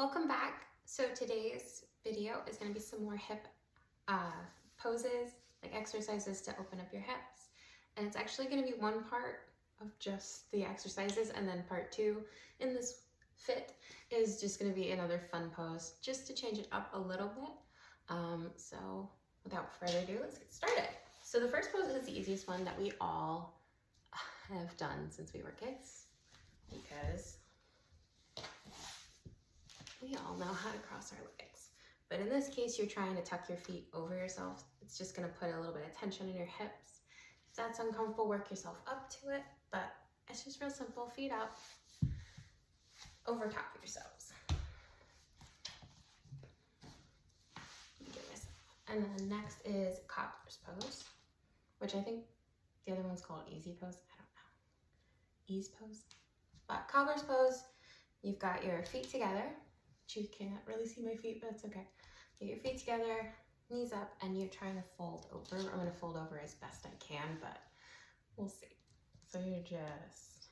Welcome back. So today's video is going to be some more hip poses, like exercises to open up your hips. And it's actually going to be one part of just the exercises, and then part two in this fit is just going to be another fun pose just to change it up a little bit. So without further ado, let's get started. So the first pose is the easiest one that we all have done since we were kids, because we all know how to cross our legs. But in this case, you're trying to tuck your feet over yourself. It's just gonna put a little bit of tension in your hips. If that's uncomfortable, work yourself up to it, but it's just real simple. Feet up, over top of yourselves. And then next is cobbler's pose, which I think the other one's called easy pose. I don't know. Ease pose. But cobbler's pose, you've got your feet together. You can't really see my feet, but it's okay. Get your feet together, knees up, and you're trying to fold over. I'm going to fold over as best I can, but we'll see. So you're just...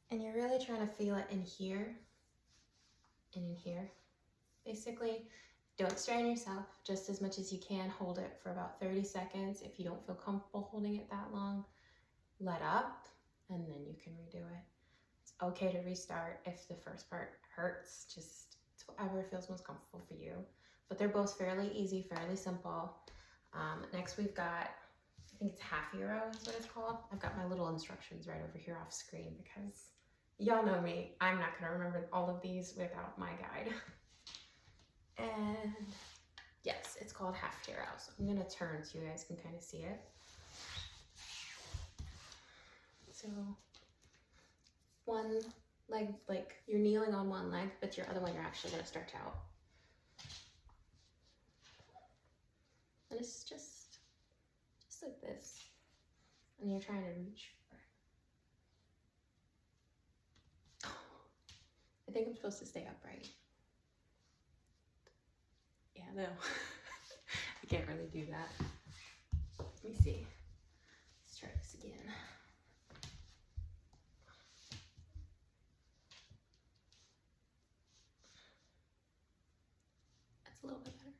and you're really trying to feel it in here and in here. Basically, don't strain yourself. Just as much as you can, hold it for about 30 seconds. If you don't feel comfortable holding it that long, let up, and then you can redo it. It's okay to restart if the first part hurts. Just it's whatever feels most comfortable for you. But they're both fairly easy, fairly simple. Next we've got, I think it's half euro is what it's called. I've got my little instructions right over here off screen because y'all know me. I'm not gonna remember all of these without my guide. And yes, it's called half hero. So I'm gonna turn so you guys can kind of see it. So one leg, like you're kneeling on one leg, but your other one you're actually gonna stretch out. And it's just like this. And you're trying to reach for it. I think I'm supposed to stay upright. Yeah, no. I can't really do that. Let me see. Let's try this again. That's a little bit better.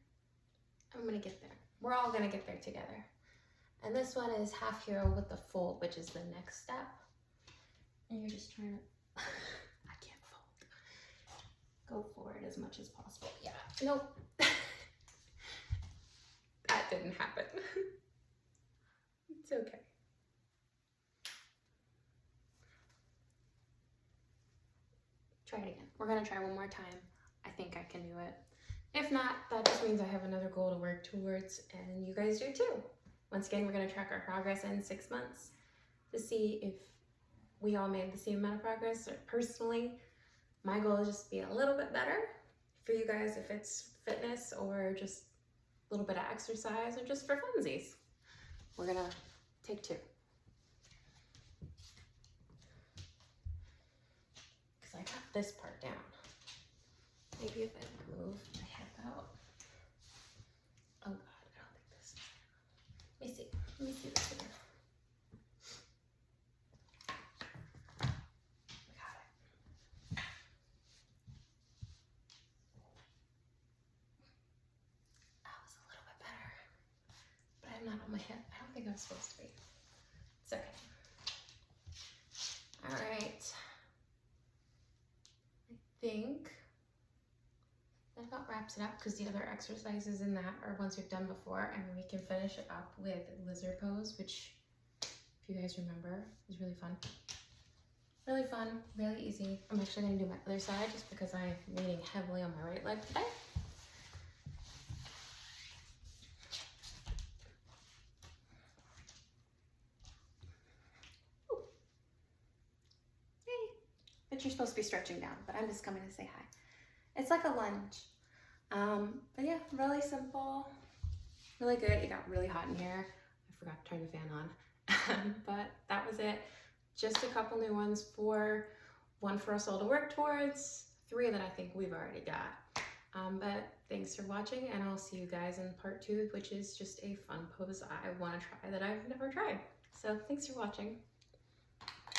I'm gonna get there. We're all gonna get there together. And this one is half hero with the fold, which is the next step. And you're just trying to, I can't fold. Go forward as much as possible. Yeah, nope. That didn't happen. It's okay. Try it again. We're gonna try one more time. I think I can do it. If not, that just means I have another goal to work towards, and you guys do too. Once again, we're gonna track our progress in 6 months to see if we all made the same amount of progress. Personally, my goal is just to be a little bit better. For you guys, if it's fitness or just a little bit of exercise or just for funsies. We're gonna take 2. Because I got this part down. Maybe if I move my hip out. Oh God, I don't think this is. Let me see. Let me see this again. We got it. That was a little bit better. But I'm not on my hip. I don't think I'm supposed to be. It's okay. All right. I think that about wraps it up because the other exercises in that are ones we've done before, and we can finish it up with lizard pose, which, if you guys remember, is really fun. Really fun, really easy. I'm actually going to do my other side just because I'm leaning heavily on my right leg today. Ooh. Hey. But you're supposed to be stretching down, but I'm just coming to say hi. It's like a lunge. But yeah, really simple, really good. It got really hot in here. I forgot to turn the fan on. But that was it. Just a couple new ones, one for us all to work towards, 3 that I think we've already got. But thanks for watching, and I'll see you guys in part 2, which is just a fun pose I want to try that I've never tried. So thanks for watching.